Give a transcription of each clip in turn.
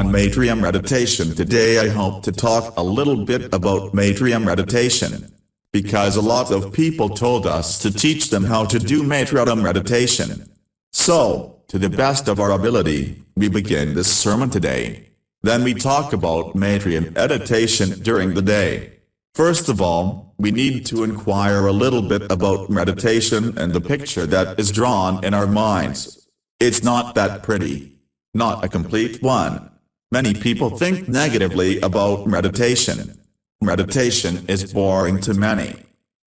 on Maitreya meditation. Today I hope to talk a little bit about Maitreya meditation, because a lot of people told us to teach them how to do Maitreya meditation. So, to the best of our ability, we begin this sermon today. Then we talk about Maitreya meditation during the day. First of all, we need to inquire a little bit about meditation and the picture that is drawn in our minds. It's not that pretty. Not a complete one. Many people think negatively about meditation. Meditation is boring to many.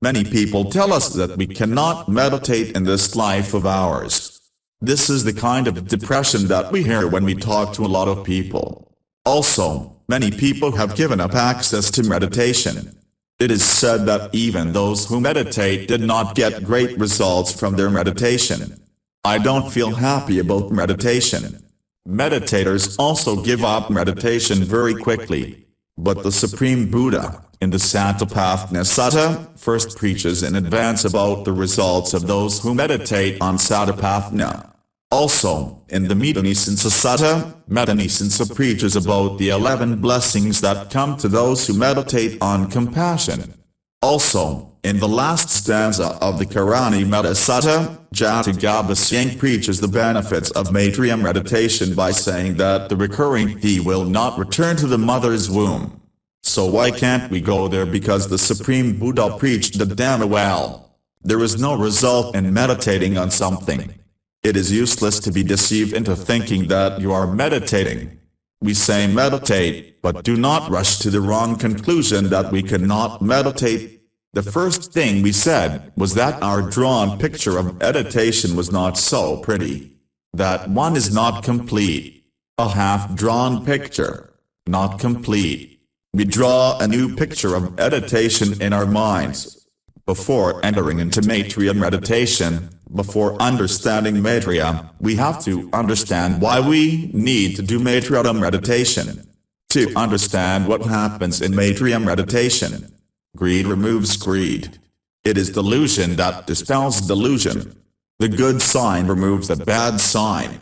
Many people tell us that we cannot meditate in this life of ours. This is the kind of depression that we hear when we talk to a lot of people. Also, many people have given up access to meditation. It is said that even those who meditate did not get great results from their meditation. I don't feel happy about meditation. Meditators also give up meditation very quickly. But the Supreme Buddha, in the Satipatthana Sutta, first preaches in advance about the results of those who meditate on Satipatthana. Also, in the Metanisensa Sutta, Metanisensa preaches about the 11 blessings that come to those who meditate on compassion. Also, in the last stanza of the Karani Metta Sutta, Jatagabhasyang preaches the benefits of Maitreya meditation by saying that the recurring thief will not return to the mother's womb. So why can't we go there? Because the Supreme Buddha preached the Dhamma well. There is no result in meditating on something. It is useless to be deceived into thinking that you are meditating. We say meditate, but do not rush to the wrong conclusion that we cannot meditate. The first thing we said was that our drawn picture of meditation was not so pretty. That one is not complete. A half-drawn picture. Not complete. We draw a new picture of meditation in our minds. Before entering into Maitreya meditation, before understanding Maitreya, we have to understand why we need to do Maitreya meditation. To understand what happens in Maitreya meditation. Greed removes greed. It is delusion that dispels delusion. The good sign removes the bad sign.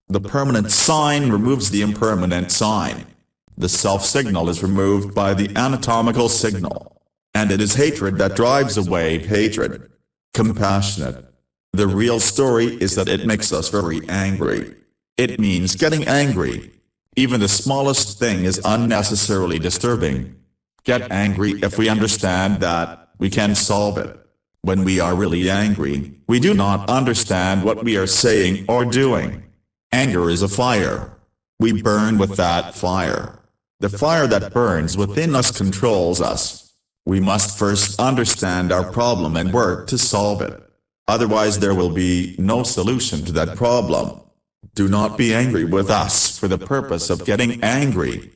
The permanent sign removes the impermanent sign. The self-signal is removed by the anatomical signal. And it is hatred that drives away hatred. Compassionate. The real story is that it makes us very angry. It means getting angry. Even the smallest thing is unnecessarily disturbing. Get angry if we understand that we can solve it. When we are really angry, we do not understand what we are saying or doing. Anger is a fire. We burn with that fire. The fire that burns within us controls us. We must first understand our problem and work to solve it. Otherwise there will be no solution to that problem. Do not be angry with us for the purpose of getting angry.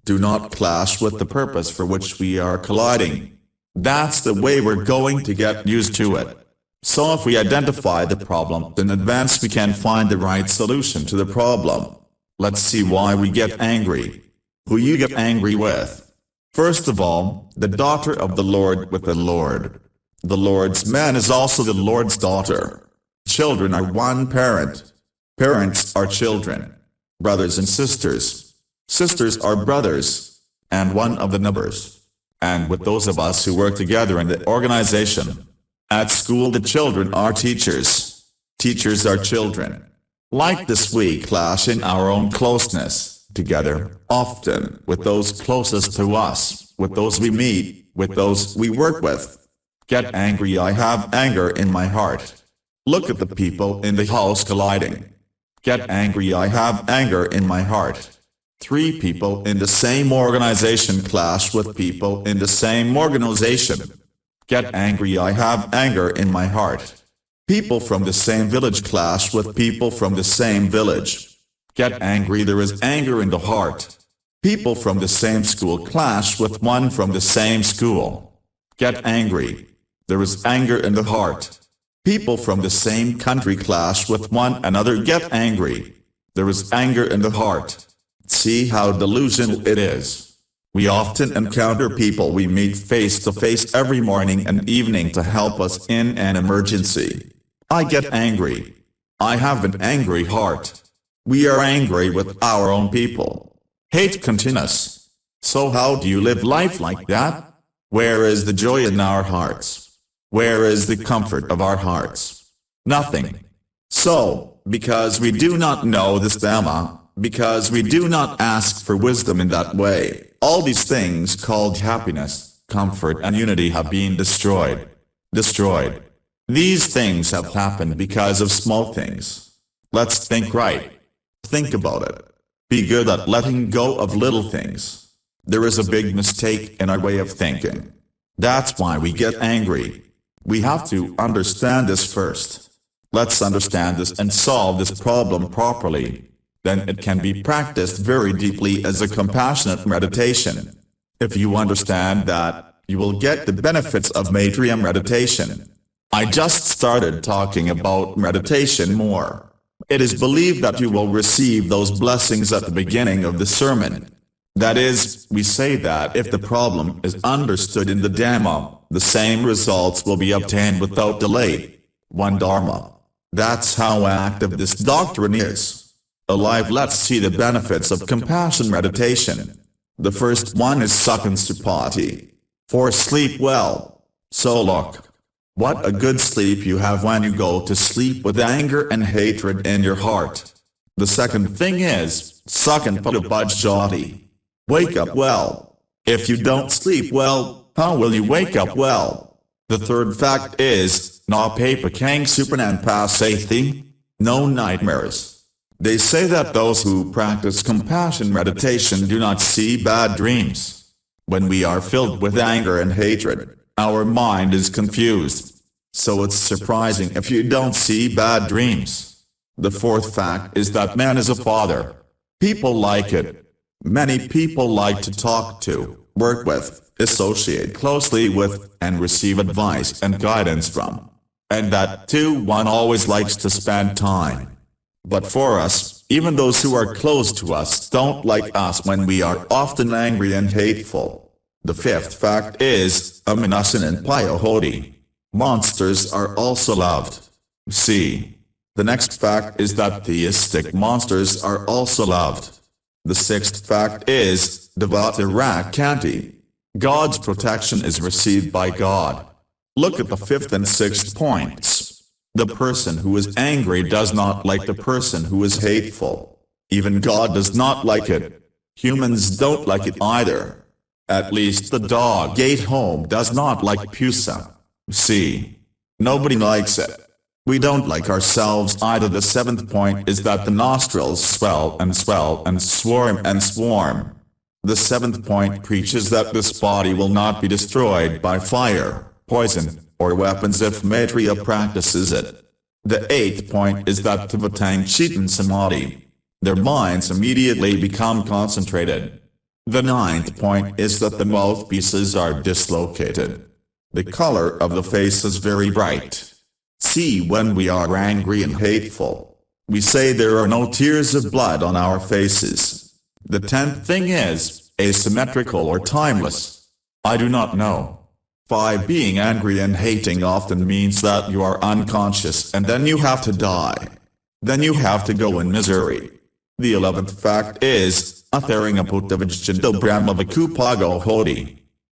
Do not clash with the purpose for which we are colliding. That's the way we're going to get used to it. So if we identify the problem in advance, we can find the right solution to the problem. Let's see why we get angry. Who you get angry with? First of all, the daughter of the Lord with the Lord. The Lord's man is also the Lord's daughter. Children are one parent. Parents are children. Brothers and sisters. Sisters are brothers. And one of the numbers. And with those of us who work together in the organization. At school the children are teachers. Teachers are children. Like this we clash in our own closeness. Together, often, with those closest to us, with those we meet, with those we work with. Get angry, I have anger in my heart. Look at the people in the house colliding. Get angry, I have anger in my heart. 3 people in the same organization clash with people in the same organization. Get angry, I have anger in my heart. People from the same village clash with people from the same village. Get angry, there is anger in the heart. People from the same school clash with one from the same school. Get angry. There is anger in the heart. People from the same country clash with one another. Get angry. There is anger in the heart. See how delusional it is. We often encounter people we meet face to face every morning and evening to help us in an emergency. I get angry. I have an angry heart. We are angry with our own people. Hate continuous. So how do you live life like that? Where is the joy in our hearts? Where is the comfort of our hearts? Nothing. So, because we do not know this Dhamma, because we do not ask for wisdom in that way, all these things called happiness, comfort and unity have been destroyed. Destroyed. These things have happened because of small things. Let's think right. Think about it. Be good at letting go of little things. There is a big mistake in our way of thinking. That's why we get angry. We have to understand this first. Let's understand this and solve this problem properly. Then it can be practiced very deeply as a compassionate meditation. If you understand that, you will get the benefits of Maitreya meditation. I just started talking about meditation more. It is believed that you will receive those blessings at the beginning of the sermon. That is, we say that if the problem is understood in the Dhamma, the same results will be obtained without delay. One Dharma. That's how active this doctrine is. Alive, let's see the benefits of compassion meditation. The first one is Tripitaka. For sleep well. So look. What a good sleep you have when you go to sleep with anger and hatred in your heart. The second thing is Tripitaka. Wake up well. If you don't sleep well, how will you wake up well? The third fact is no nightmares. They say that those who practice compassion meditation do not see bad dreams. When we are filled with anger and hatred, our mind is confused. So it's surprising if you don't see bad dreams. The fourth fact is that man is a father. People like it. Many people like to talk to, work with, associate closely with, and receive advice and guidance from. And that too, one always likes to spend time. But for us, even those who are close to us don't like us when we are often angry and hateful. The fifth fact is monsters are also loved. See. The next fact is that theistic monsters are also loved. The sixth fact is God's protection is received by God. Look at the fifth and sixth points. The person who is angry does not like the person who is hateful. Even God does not like it. Humans don't like it either. At least the dog ate home does not like pusa. See. Nobody likes it. We don't like ourselves either. The seventh point is that the nostrils swell and swarm and swarm. The seventh point preaches that this body will not be destroyed by fire, poison, or weapons if Maitreya practices it. The eighth point is that their minds immediately become concentrated. The ninth point is that the mouthpieces are dislocated. The color of the face is very bright. See, when we are angry and hateful, we say there are no tears of blood on our faces. The 10th thing is asymmetrical or timeless. I do not know. By being angry and hating often means that you are unconscious and then you have to die. Then you have to go in misery. The 11th fact is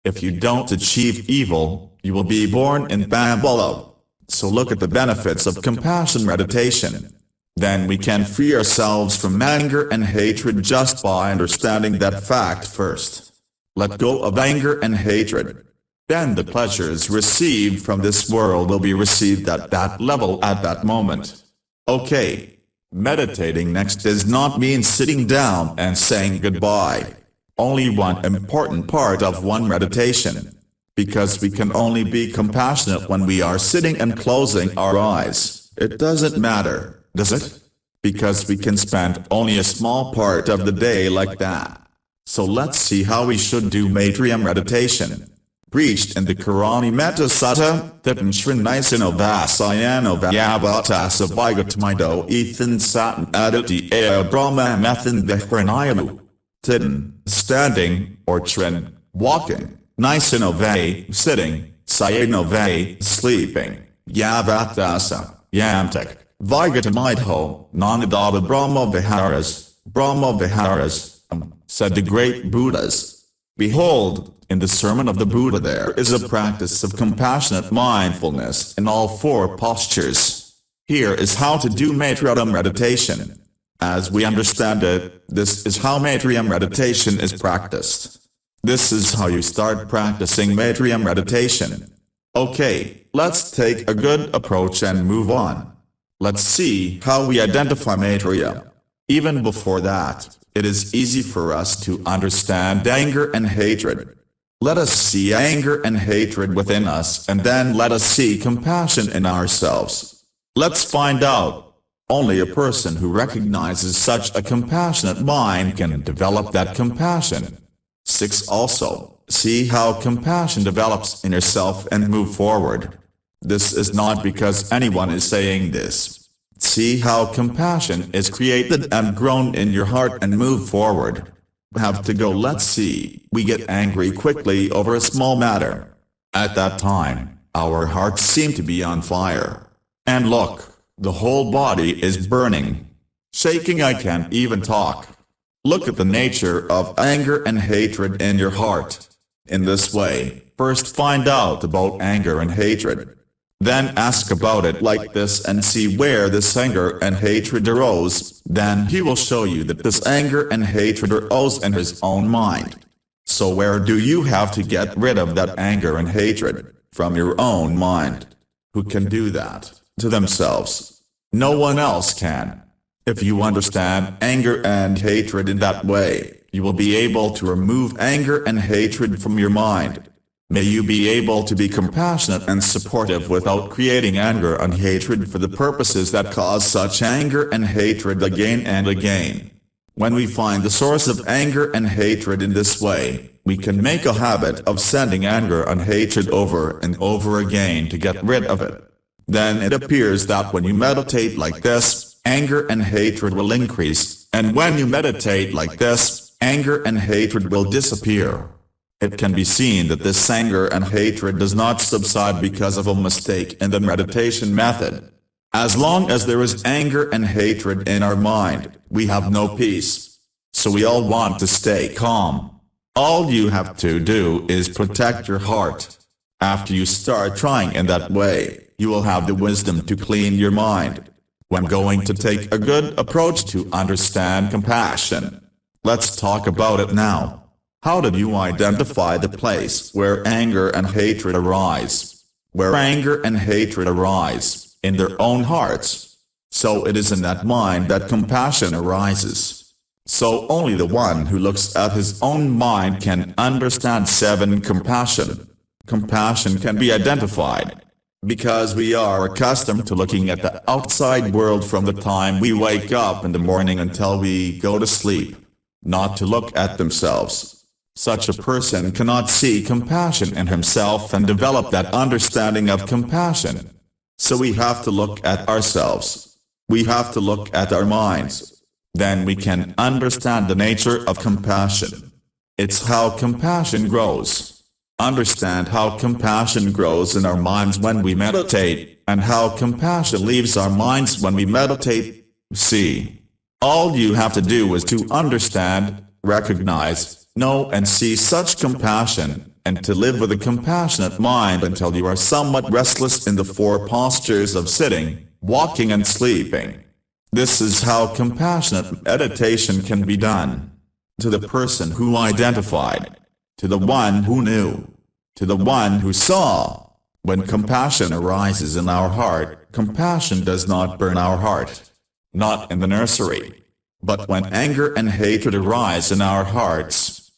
if you don't achieve evil, you will be born in Bambolo. So look at the benefits of compassion meditation. Then we can free ourselves from anger and hatred just by understanding that fact first. Let go of anger and hatred. Then the pleasures received from this world will be received at that level at that moment. Okay. Meditating next does not mean sitting down and saying goodbye. Only one important part of one meditation. Because we can only be compassionate when we are sitting and closing our eyes. It doesn't matter, does it? Because we can spend only a small part of the day like that. So let's see how we should do Maitreya meditation. Preached in the Karani Metta Sutta, Thitan Srinnaisino Vasayano Vayavatas Vigatamido Ethan Satan Aditi Ea Brahma Methan Vihranayanu. Thitan, standing, or Trin, walking. Nisinove, sitting, Sayanove, sleeping, Yavatasa, Yamtek, Vigatamidho, Nanadava Brahma Viharas, said the great Buddhas. Behold, in the Sermon of the Buddha there is a practice of compassionate mindfulness in all four postures. Here is how to do Maitreya meditation. As we understand it, this is how Maitreya meditation is practiced. This is how you start practicing Maitreya meditation. Okay, let's take a good approach and move on. Let's see how we identify Maitreya. Even before that, it is easy for us to understand anger and hatred. Let us see anger and hatred within us, and then let us see compassion in ourselves. Let's find out. Only a person who recognizes such a compassionate mind can develop that compassion. 6. Also, see how compassion develops in yourself and move forward. This is not because anyone is saying this. See how compassion is created and grown in your heart and move forward. Have to go. Let's see, we get angry quickly over a small matter. At that time, our hearts seem to be on fire. And look, the whole body is burning. Shaking, I can't even talk. Look at the nature of anger and hatred in your heart. In this way, first find out about anger and hatred. Then ask about it like this and see where this anger and hatred arose. Then he will show you that this anger and hatred arose in his own mind. So where do you have to get rid of that anger and hatred? From your own mind. Who can do that? To themselves. No one else can. If you understand anger and hatred in that way, you will be able to remove anger and hatred from your mind. May you be able to be compassionate and supportive without creating anger and hatred for the purposes that cause such anger and hatred again and again. When we find the source of anger and hatred in this way, we can make a habit of sending anger and hatred over and over again to get rid of it. Then it appears that when you meditate like this, anger and hatred will increase, and when you meditate like this, anger and hatred will disappear. It can be seen that this anger and hatred does not subside because of a mistake in the meditation method. As long as there is anger and hatred in our mind, we have no peace. So we all want to stay calm. All you have to do is protect your heart. After you start trying in that way, you will have the wisdom to clean your mind. When going to take a good approach to understand compassion. Let's talk about it now. How did you identify the place where anger and hatred arise? Where anger and hatred arise? In their own hearts. So it is in that mind that compassion arises. So only the one who looks at his own mind can understand 7 compassion. Compassion can be identified. Because we are accustomed to looking at the outside world from the time we wake up in the morning until we go to sleep. Not to look at themselves. Such a person cannot see compassion in himself and develop that understanding of compassion. So we have to look at ourselves. We have to look at our minds. Then we can understand the nature of compassion. It's how compassion grows. Understand how compassion grows in our minds when we meditate, and how compassion leaves our minds when we meditate. See. All you have to do is to understand, recognize, know and see such compassion, and to live with a compassionate mind until you are somewhat restless in the 4 postures of sitting, walking and sleeping. This is how compassionate meditation can be done. To the person who identified. To the one who knew. To the one who saw. When compassion arises in our heart, compassion does not burn our heart. Not in the nursery. But when anger and hatred arise in our hearts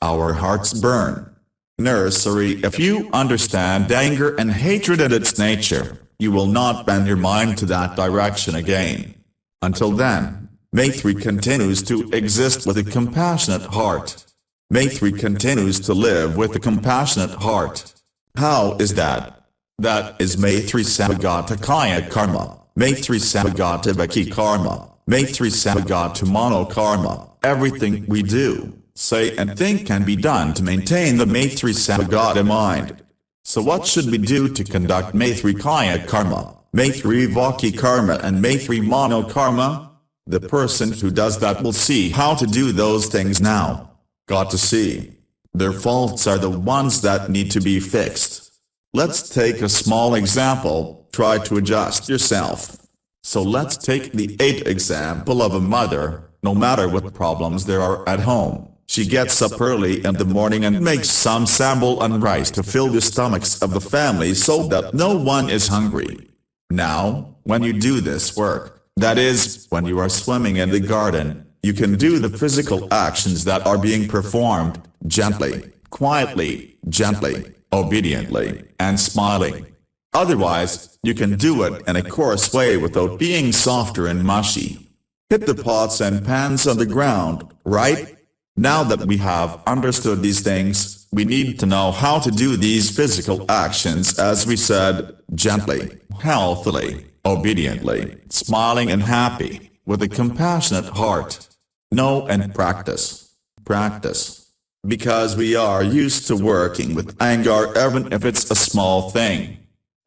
burn. Nursery. If you understand anger and hatred at its nature, you will not bend your mind to that direction again. Until then, Maitreya continues to exist with a compassionate heart. Maitreya continues to live with a compassionate heart. How is that? That is Maitreya Sahagata Kaya Karma, Maitreya Sahagata Vaki Karma, Maitreya Sahagata Mano Karma. Everything we do, say and think can be done to maintain the Maitreya Sahagata mind. So what should we do to conduct Maitreya Kaya Karma, Maitreya Vaki Karma and Maitreya Mano Karma? The person who does that will see how to do those things now. Got to see. Their faults are the ones that need to be fixed. Let's take a small example. Try to adjust yourself. So let's take the 8th example of a mother. No matter what problems there are at home, she gets up early in the morning and makes some sambal and rice to fill the stomachs of the family so that no one is hungry. Now, when you do this work, that is, when you are swimming in the garden, you can do the physical actions that are being performed, gently, quietly, gently, obediently, and smiling. Otherwise, you can do it in a coarse way without being softer and mushy. Hit the pots and pans on the ground, right? Now that we have understood these things, we need to know how to do these physical actions as we said, gently, healthily, obediently, smiling and happy, with a compassionate heart. Know and practice. Practice. Because we are used to working with anger even if it's a small thing.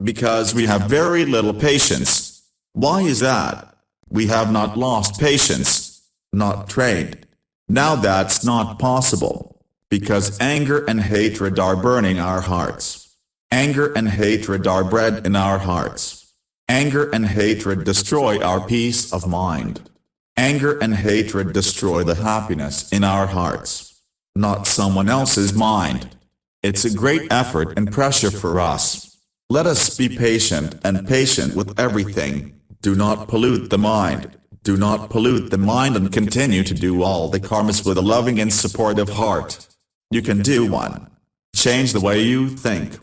Because we have very little patience. Why is that? We have not lost patience. Not trained. Now that's not possible. Because anger and hatred are burning our hearts. Anger and hatred are bred in our hearts. Anger and hatred destroy our peace of mind. Anger and hatred destroy the happiness in our hearts. Not someone else's mind. It's a great effort and pressure for us. Let us be patient and patient with everything. Do not pollute the mind. Do not pollute the mind and continue to do all the karmas with a loving and supportive heart. You can do one. Change the way you think.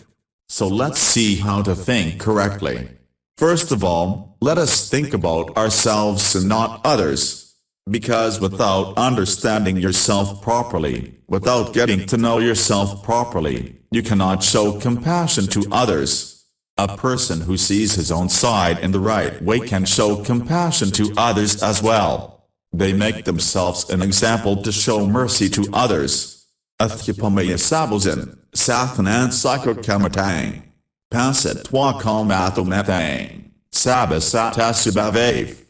So let's see how to think correctly. First of all, let us think about ourselves and not others. Because without understanding yourself properly, without getting to know yourself properly, you cannot show compassion to others. A person who sees his own side in the right way can show compassion to others as well. They make themselves an example to show mercy to others. Athipamaya sabuzin, sathanan psychokamatang. Pasit twakalmathometang. Sabasatasubavev.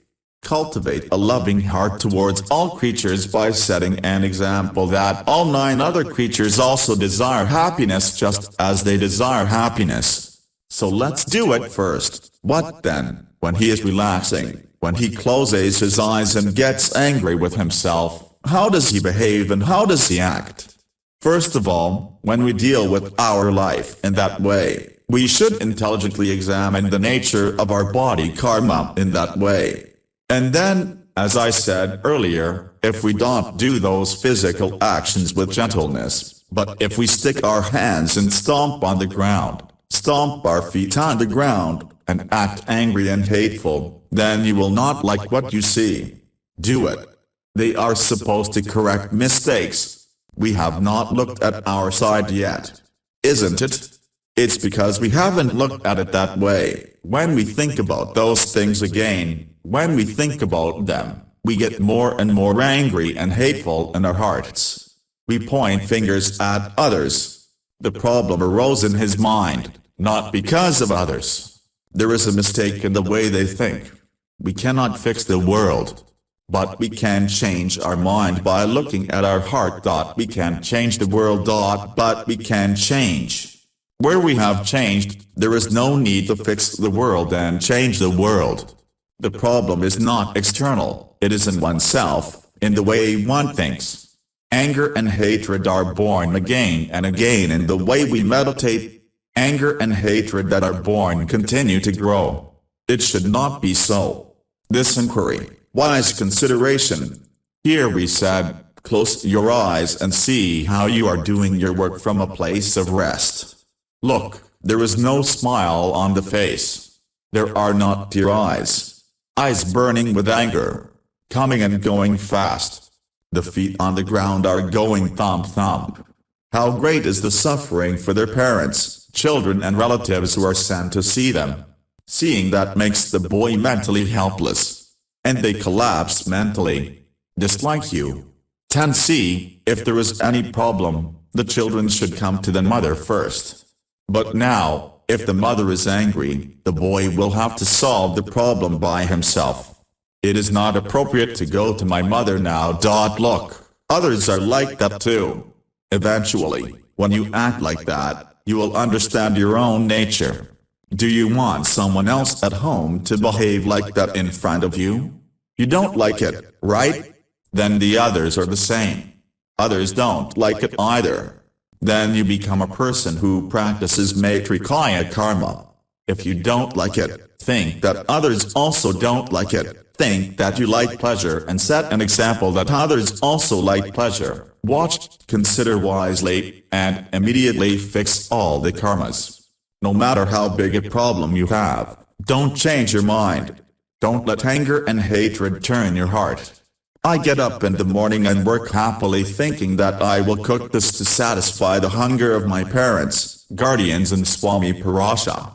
Cultivate a loving heart towards all creatures by setting an example that all 9 other creatures also desire happiness just as they desire happiness. So let's do it first. What then? When he is relaxing, when he closes his eyes and gets angry with himself, how does he behave and how does he act? First of all, when we deal with our life in that way, we should intelligently examine the nature of our body karma in that way. And then, as I said earlier, if we don't do those physical actions with gentleness, but if we stick our hands and stomp on the ground, stomp our feet on the ground, and act angry and hateful, then you will not like what you see. Do it. They are supposed to correct mistakes. We have not looked at our side yet. Isn't it? It's because we haven't looked at it that way. When we think about those things again, when we think about them, we get more and more angry and hateful in our hearts. We point fingers at others. The problem arose in his mind, not because of others. There is a mistake in the way they think. We cannot fix the world. But we can change our mind by looking at our heart. We can change the world. But we can change. Where we have changed, there is no need to fix the world and change the world. The problem is not external, it is in oneself, in the way one thinks. Anger and hatred are born again and again in the way we meditate. Anger and hatred that are born continue to grow. It should not be so. This inquiry, wise consideration. Here we said, close your eyes and see how you are doing your work from a place of rest. Look, there is no smile on the face. There are not tear eyes. Eyes burning with anger. Coming and going fast. The feet on the ground are going thump thump. How great is the suffering for their parents, children and relatives who are sent to see them. Seeing that makes the boy mentally helpless. And they collapse mentally. Just like you. 10c, if there is any problem, the children should come to the mother first. But now, if the mother is angry, the boy will have to solve the problem by himself. It is not appropriate to go to my mother now. Look, others are like that too. Eventually, when you act like that, you will understand your own nature. Do you want someone else at home to behave like that in front of you? You don't like it, right? Then the others are the same. Others don't like it either. Then you become a person who practices Maitreya karma. If you don't like it, think that others also don't like it. Think that you like pleasure and set an example that others also like pleasure. Watch, consider wisely, and immediately fix all the karmas. No matter how big a problem you have, don't change your mind. Don't let anger and hatred turn your heart. I get up in the morning and work happily thinking that I will cook this to satisfy the hunger of my parents, guardians and Swami Parasha.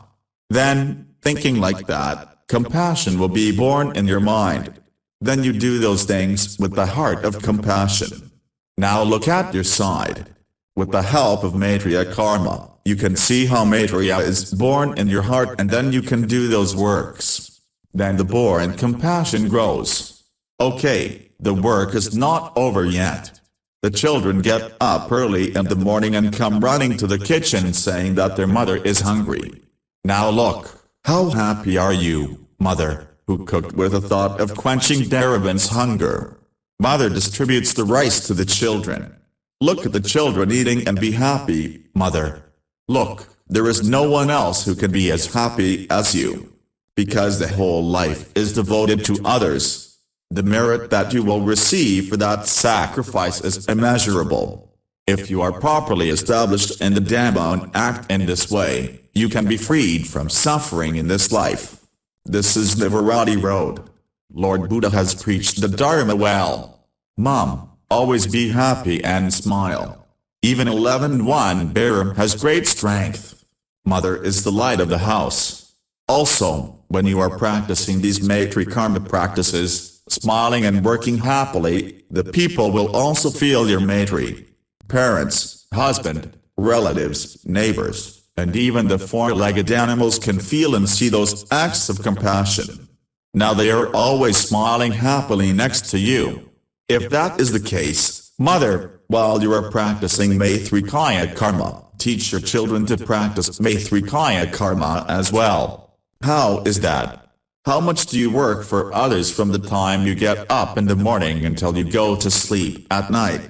Then, thinking like that, compassion will be born in your mind. Then you do those things with the heart of compassion. Now look at your side. With the help of Maitreya karma, you can see how Maitreya is born in your heart, and then you can do those works. Then the born compassion grows. Okay, the work is not over yet. The children get up early in the morning and come running to the kitchen saying that their mother is hungry. Now look. How happy are you, mother, who cooked with a thought of quenching Daravan's hunger? Mother distributes the rice to the children. Look at the children eating and be happy, mother. Look, there is no one else who can be as happy as you. Because the whole life is devoted to others. The merit that you will receive for that sacrifice is immeasurable. If you are properly established in the Dhamma and act in this way, you can be freed from suffering in this life. This is the Virati road. Lord Buddha has preached the Dharma well. Mom, always be happy and smile. Even 11-1 bearer has great strength. Mother is the light of the house. Also, when you are practicing these Maitreya karma practices, smiling and working happily, the people will also feel your Maitreya. Parents, husband, relatives, neighbors, and even the four-legged animals can feel and see those acts of compassion. Now they are always smiling happily next to you. If that is the case, mother, while you are practicing Maitreya karma, teach your children to practice Maitreya karma as well. How is that? How much do you work for others from the time you get up in the morning until you go to sleep at night?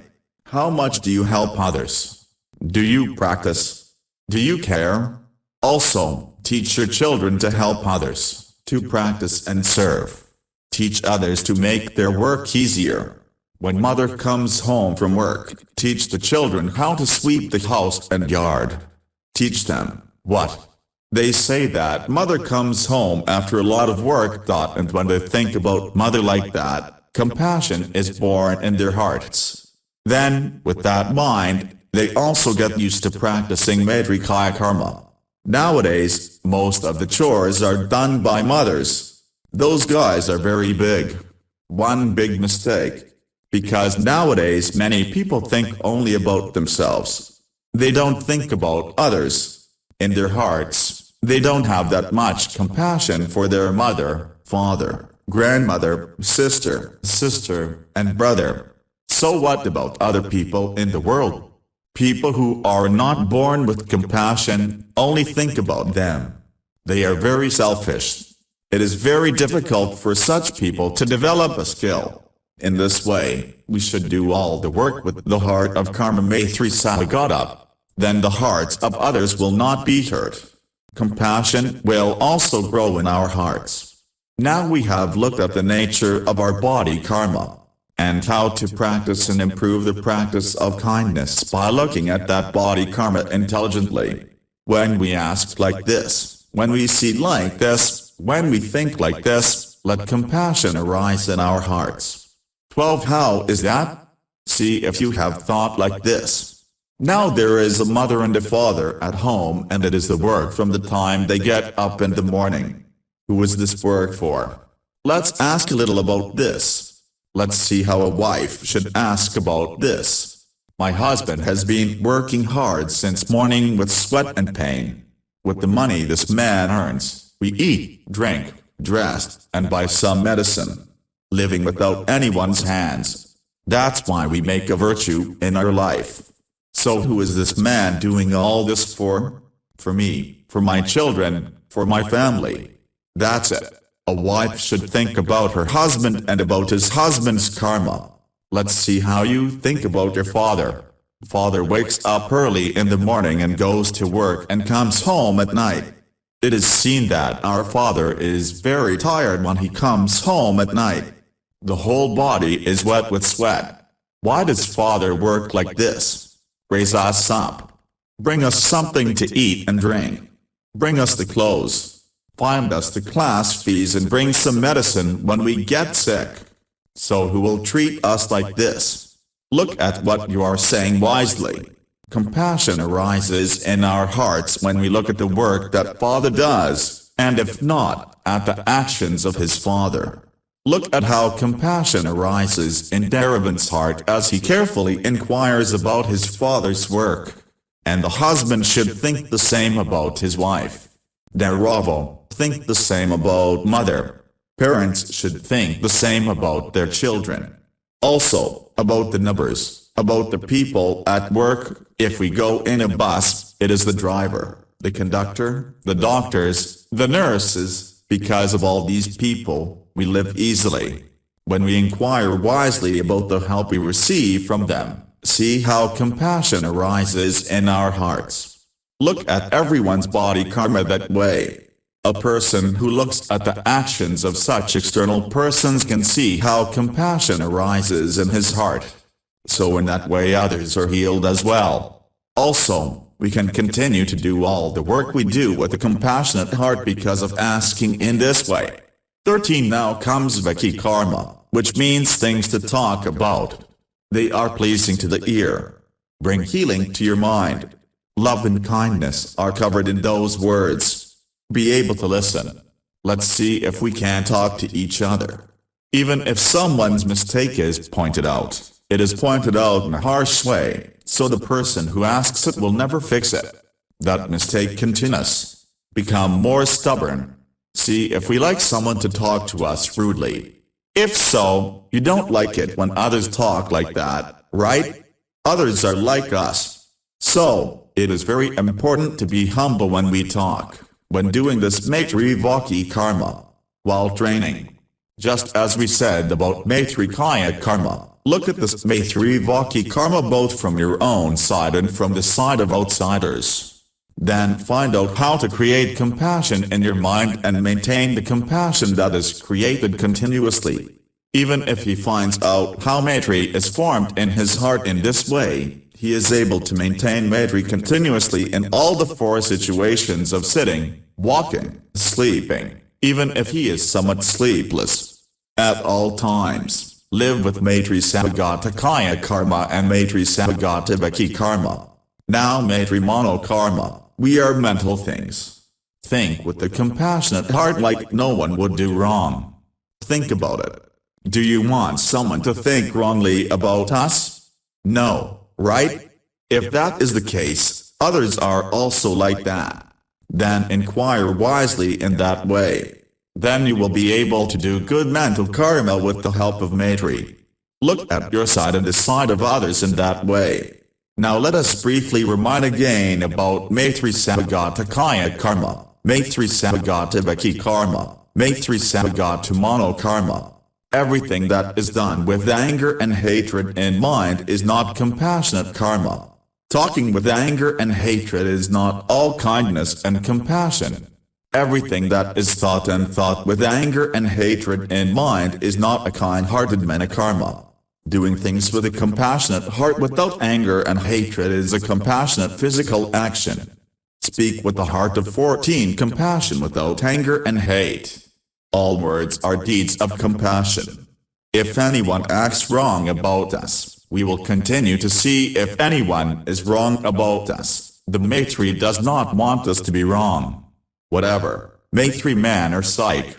How much do you help others? Do you practice? Do you care? Also, teach your children to help others, to practice and serve. Teach others to make their work easier. When mother comes home from work, teach the children how to sweep the house and yard. Teach them what? They say that mother comes home after a lot of work, and when they think about mother like that, compassion is born in their hearts. Then, with that mind, they also get used to practicing Maitreya karma. Nowadays, most of the chores are done by mothers. Those guys are very big. One big mistake. Because nowadays many people think only about themselves. They don't think about others. In their hearts, they don't have that much compassion for their mother, father, grandmother, sister, and brother. So what about other people in the world? People who are not born with compassion only think about them. They are very selfish. It is very difficult for such people to develop a skill. In this way, we should do all the work with the heart of karma Maitreya Sahagata. Then the hearts of others will not be hurt. Compassion will also grow in our hearts. Now we have looked at the nature of our body karma, and how to practice and improve the practice of kindness by looking at that body karma intelligently. When we ask like this, when we see like this, when we think like this, let compassion arise in our hearts. 12. How is that? See if you have thought like this. Now there is a mother and a father at home, and it is the work from the time they get up in the morning. Who is this work for? Let's ask a little about this. Let's see how a wife should ask about this. My husband has been working hard since morning with sweat and pain. With the money this man earns, we eat, drink, dress, and buy some medicine. living without anyone's hands. That's why we make a virtue in our life. So who is this man doing all this for? For me, for my children, for my family. That's it. A wife should think about her husband and about his husband's karma. Let's see how you think about your father. Father wakes up early in the morning and goes to work and comes home at night. It is seen that our father is very tired when he comes home at night. The whole body is wet with sweat. Why does father work like this? Raise us up. Bring us something to eat and drink. Bring us the clothes. Find us the class fees and bring some medicine when we get sick. So who will treat us like this? Look at what you are saying wisely. Compassion arises in our hearts when we look at the work that Father does, and if not, at the actions of his Father. Look at how compassion arises in Daravan's heart as he carefully inquires about his father's work. And the husband should think the same about his wife. Daravo, think the same about mother. Parents should think the same about their children. Also, about the numbers, about the people at work. If we go in a bus, it is the driver, the conductor, the doctors, the nurses. Because of all these people, we live easily. When we inquire wisely about the help we receive from them, see how compassion arises in our hearts. Look at everyone's body karma that way. A person who looks at the actions of such external persons can see how compassion arises in his heart. So in that way others are healed as well. Also, we can continue to do all the work we do with a compassionate heart because of asking in this way. 13 Now comes Vaki karma, which means things to talk about. They are pleasing to the ear. Bring healing to your mind. Love and kindness are covered in those words. Be able to listen. Let's see if we can talk to each other. Even if someone's mistake is pointed out, it is pointed out in a harsh way, so the person who asks it will never fix it. That mistake continues. Become more stubborn. See if we like someone to talk to us rudely. If so, you don't like it when others talk like that, right? Others are like us. So, it is very important to be humble when we talk. When doing this Maitreya karma, while training. Just as we said about Maitreya karma, look at this Maitreya karma both from your own side and from the side of outsiders. Then find out how to create compassion in your mind and maintain the compassion that is created continuously. Even if he finds out how Maitreya is formed in his heart in this way, he is able to maintain Maitreya continuously in all the 4 situations of sitting, walking, sleeping, even if he is somewhat sleepless. At all times, live with Maitreya Sahagata karma and Maitreya Sahagata Vaki karma. Now Maitreya Mano karma, we are mental things. Think with a compassionate heart like no one would do wrong. Think about it. Do you want someone to think wrongly about us? No, right? If that is the case, others are also like that. Then inquire wisely in that way. Then you will be able to do good mental karma with the help of Maitreya. Look at your side and the side of others in that way. Now let us briefly remind again about Maitreya Sahagata karma, Maitreya Sahagata Vaki karma, Maitreya Sahagata Mano karma. Everything that is done with anger and hatred in mind is not compassionate karma. Talking with anger and hatred is not all kindness and compassion. Everything that is thought and thought with anger and hatred in mind is not a kind-hearted mana karma. Doing things with a compassionate heart without anger and hatred is a compassionate physical action. Speak with the heart of 14 compassion without anger and hate. All words are deeds of compassion. If anyone acts wrong about us, we will continue to see if anyone is wrong about us. The Maitreya does not want us to be wrong. Whatever, Maitreya man or psych,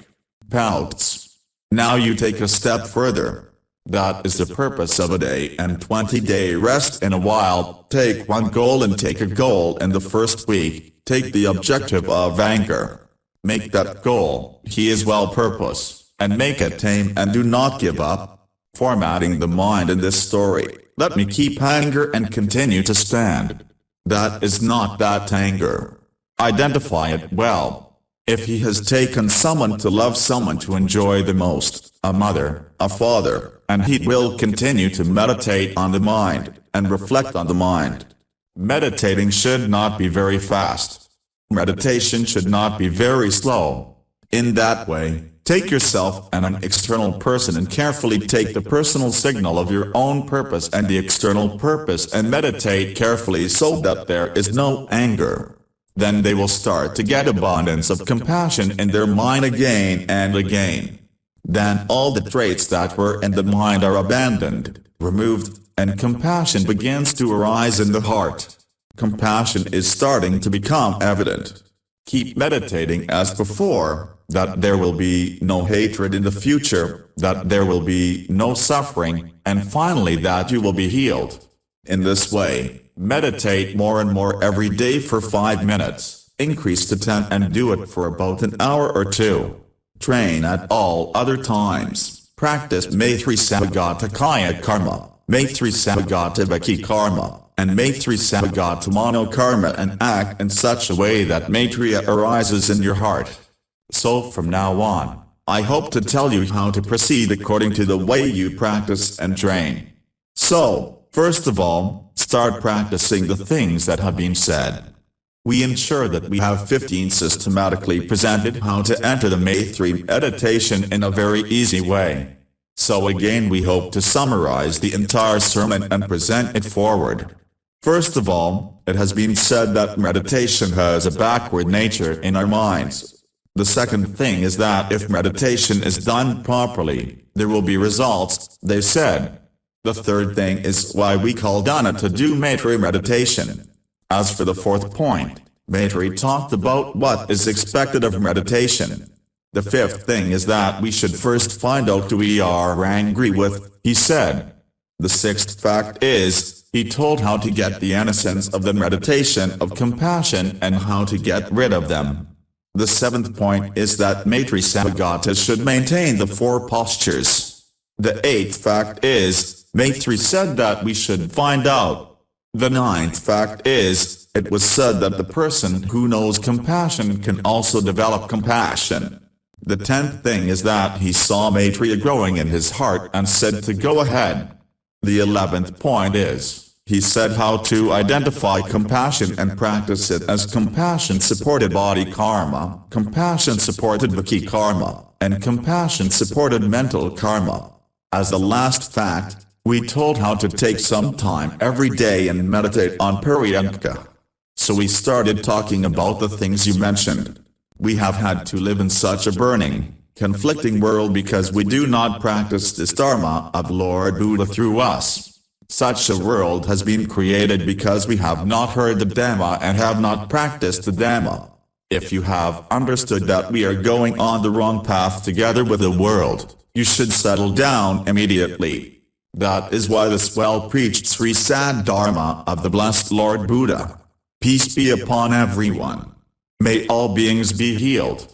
pouts. Now you take a step further. That is the purpose of a day and 20-day rest in a while. Take one goal and take a goal in the first week. Take the objective of anger. Make that goal. He is well purpose. and make it tame and do not give up. Formatting the mind in this story, let me keep anger and continue to stand. That is not that anger. Identify it well. If he has taken someone to love someone to enjoy the most, a mother, a father, and he will continue to meditate on the mind, and reflect on the mind. Meditating should not be very fast. Meditation should not be very slow. In that way, take yourself and an external person and carefully take the personal signal of your own purpose and the external purpose and meditate carefully so that there is no anger. Then they will start to get abundance of compassion in their mind again and again. Then all the traits that were in the mind are abandoned, removed, and compassion begins to arise in the heart. Compassion is starting to become evident. Keep meditating as before, that there will be no hatred in the future, that there will be no suffering, and finally that you will be healed. In this way, meditate more and more every day for 5 minutes, increase to 10 and do it for about an hour or 2. Train at all other times. Practice Maitreya Kaya Karma, Maitreya Vaki Karma, and Maitreya Mano Karma, and act in such a way that Maitreya arises in your heart. So from now on, I hope to tell you how to proceed according to the way you practice and train. So, first of all, start practicing the things that have been said. We ensure that we have 15 systematically presented how to enter the Maitreya meditation in a very easy way. So again we hope to summarize the entire sermon and present it forward. First of all, it has been said that meditation has a backward nature in our minds. The second thing is that if meditation is done properly, there will be results, they said. The third thing is why we call dana to do Maitreya meditation. As for the fourth point, Maitreya talked about what is expected of meditation. The fifth thing is that we should first find out who we are angry with, he said. The sixth fact is, he told how to get the innocence of the meditation of compassion and how to get rid of them. The seventh point is that Maitreya Sahagata should maintain the 4 postures. The eighth fact is, Maitreya said that we should find out. The ninth fact is, it was said that the person who knows compassion can also develop compassion. The 10th thing is that he saw Maitreya growing in his heart and said to go ahead. The 11th point is, he said how to identify compassion and practice it as compassion-supported body karma, compassion-supported vaki karma, and compassion-supported mental karma. As the last fact, we told how to take some time every day and meditate on Pariyanka. So we started talking about the things you mentioned. We have had to live in such a burning, conflicting world because we do not practice this dharma of Lord Buddha through us. Such a world has been created because we have not heard the Dhamma and have not practiced the Dhamma. If you have understood that we are going on the wrong path together with the world, you should settle down immediately. That is why this well-preached Sri Sad Dharma of the blessed Lord Buddha. Peace be upon everyone. May all beings be healed.